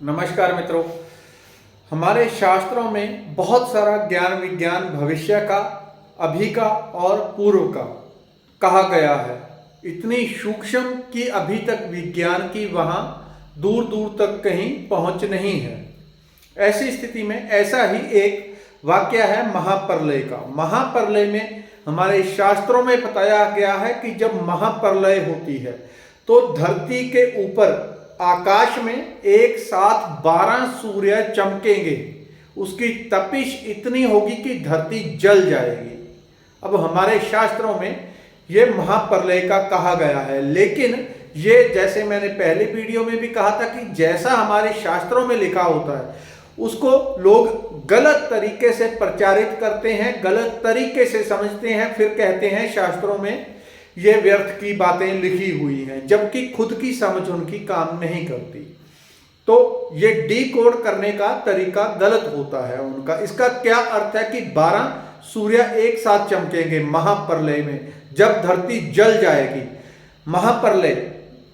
नमस्कार मित्रों। हमारे शास्त्रों में बहुत सारा ज्ञान विज्ञान भविष्य का, अभी का और पूर्व का कहा गया है। इतनी सूक्ष्म कि अभी तक विज्ञान की वहाँ दूर दूर तक कहीं पहुँच नहीं है। ऐसी स्थिति में ऐसा ही एक वाक्य है महाप्रलय का। महाप्रलय में हमारे शास्त्रों में बताया गया है कि जब महाप्रलय होती है तो धरती के ऊपर आकाश में एक साथ 12 सूर्य चमकेंगे। उसकी तपिश इतनी होगी कि धरती जल जाएगी। अब हमारे शास्त्रों में यह महाप्रलय का कहा गया है, लेकिन ये जैसे मैंने पहले वीडियो में भी कहा था कि जैसा हमारे शास्त्रों में लिखा होता है उसको लोग गलत तरीके से प्रचारित करते हैं, गलत तरीके से समझते हैं, फिर कहते हैं शास्त्रों में ये व्यर्थ की बातें लिखी हुई हैं, जबकि खुद की समझ उनकी काम नहीं करती। तो ये डीकोड करने का तरीका गलत होता है उनका। इसका क्या अर्थ है कि 12 सूर्य एक साथ चमकेंगे महाप्रलय में, जब धरती जल जाएगी। महाप्रलय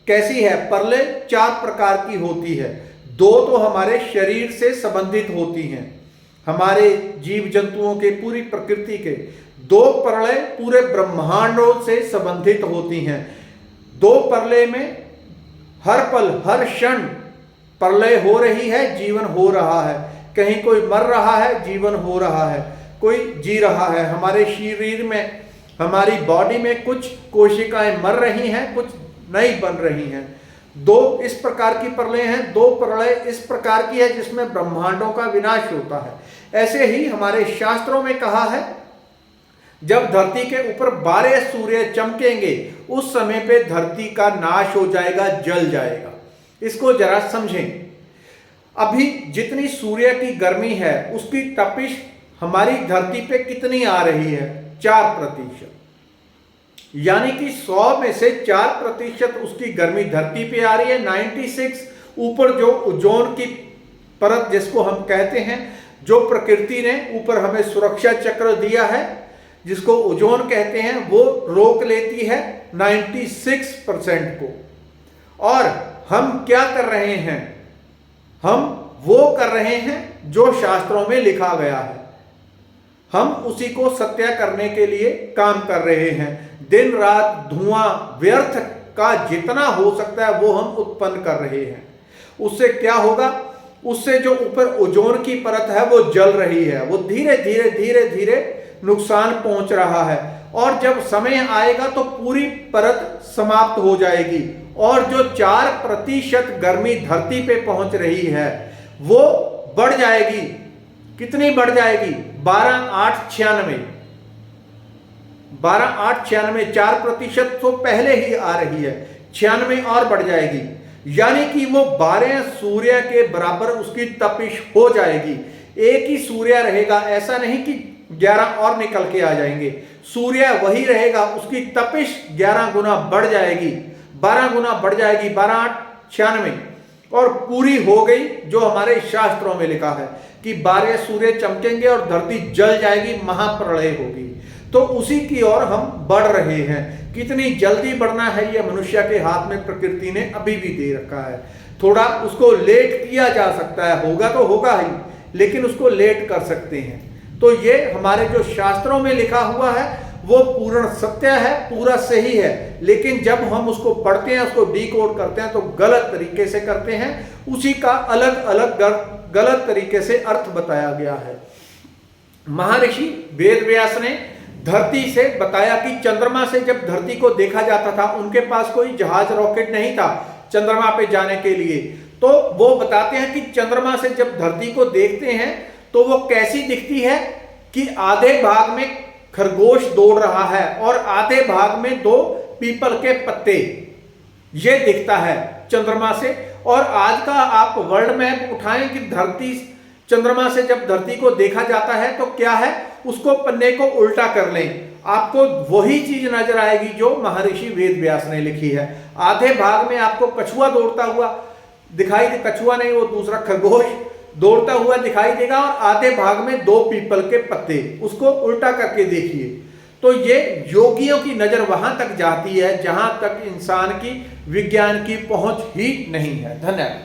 कैसी है? प्रलय 4 प्रकार की होती है। 2 तो हमारे शरीर से संबंधित होती हैं, हमारे जीव जंतुओं के, पूरी प्रकृति के। 2 प्रलय पूरे ब्रह्मांडों से संबंधित होती हैं। 2 प्रलय में हर पल हर क्षण प्रलय हो रही है, जीवन हो रहा है। कहीं कोई मर रहा है, जीवन हो रहा है, कोई जी रहा है। हमारे शरीर में, हमारी बॉडी में कुछ कोशिकाएं मर रही हैं, कुछ नई बन रही हैं। 2 इस प्रकार की प्रलय हैं। 2 प्रलय इस प्रकार की है जिसमें ब्रह्मांडों का विनाश होता है। ऐसे ही हमारे शास्त्रों में कहा है जब धरती के ऊपर 12 सूर्य चमकेंगे उस समय पे धरती का नाश हो जाएगा, जल जाएगा। इसको जरा समझें। अभी जितनी सूर्य की गर्मी है उसकी तपिश हमारी धरती पे कितनी आ रही है? 4%। यानी कि 100 में से 4% उसकी गर्मी धरती पे आ रही है। 96 ऊपर जो ओजोन की परत जिसको हम कहते हैं, जो प्रकृति ने ऊपर हमें सुरक्षा चक्र दिया है जिसको ओजोन कहते हैं, वो रोक लेती है 96% को। और हम क्या कर रहे हैं? हम वो कर रहे हैं जो शास्त्रों में लिखा गया है। हम उसी को सत्य करने के लिए काम कर रहे हैं। दिन रात धुआं व्यर्थ का जितना हो सकता है वो हम उत्पन्न कर रहे हैं। उससे क्या होगा? उससे जो ऊपर ओजोन की परत है वो जल रही है, वो धीरे धीरे धीरे धीरे नुकसान पहुंच रहा है। और जब समय आएगा तो पूरी परत समाप्त हो जाएगी और जो 4% गर्मी धरती पे पहुंच रही है वो बढ़ जाएगी। कितनी बढ़ जाएगी? 12,896। 12,896, 4% तो पहले ही आ रही है, 96 और बढ़ जाएगी। यानी कि वो 12 सूर्य के बराबर उसकी तपिश हो जाएगी। एक ही सूर्य रहेगा, ऐसा नहीं कि 11 और निकल के आ जाएंगे। सूर्य वही रहेगा, उसकी तपिश 11 गुना बढ़ जाएगी, 12 गुना बढ़ जाएगी, 12,896 और पूरी हो गई जो हमारे शास्त्रों में लिखा है कि 12 सूर्य चमकेंगे और धरती जल जाएगी, महाप्रलय होगी। तो उसी की ओर हम बढ़ रहे हैं। कितनी जल्दी बढ़ना है ये मनुष्य के हाथ में प्रकृति ने अभी भी दे रखा है। थोड़ा उसको लेट किया जा सकता है, होगा तो होगा ही, लेकिन उसको लेट कर सकते हैं। तो ये हमारे जो शास्त्रों में लिखा हुआ है वो पूर्ण सत्य है, पूरा सही है, लेकिन जब हम उसको पढ़ते हैं, उसको डीकोड करते हैं तो गलत तरीके से करते हैं। उसी का अलग अलग गलत तरीके से अर्थ बताया गया है। महर्षि वेदव्यास ने धरती से बताया कि चंद्रमा से जब धरती को देखा जाता था, उनके पास कोई जहाज रॉकेट नहीं था चंद्रमा पे जाने के लिए, तो वो बताते हैं कि चंद्रमा से जब धरती को देखते हैं तो वो कैसी दिखती है कि आधे भाग में खरगोश दौड़ रहा है और आधे भाग में 2 पीपल के पत्ते, ये दिखता है चंद्रमा से। और आज का आप वर्ल्ड मैप उठाएं कि धरती, चंद्रमा से जब धरती को देखा जाता है तो क्या है, उसको पन्ने को उल्टा कर लें, आपको वही चीज नजर आएगी जो महर्षि वेदव्यास ने लिखी है। आधे भाग में आपको कछुआ दौड़ता हुआ दिखाई दे, कछुआ नहीं, वो दूसरा खरगोश दौड़ता हुआ दिखाई देगा, और आधे भाग में 2 पीपल के पत्ते, उसको उल्टा करके देखिए। तो ये योगियों की नजर वहां तक जाती है जहां तक इंसान की विज्ञान की पहुंच ही नहीं है। धन्यवाद।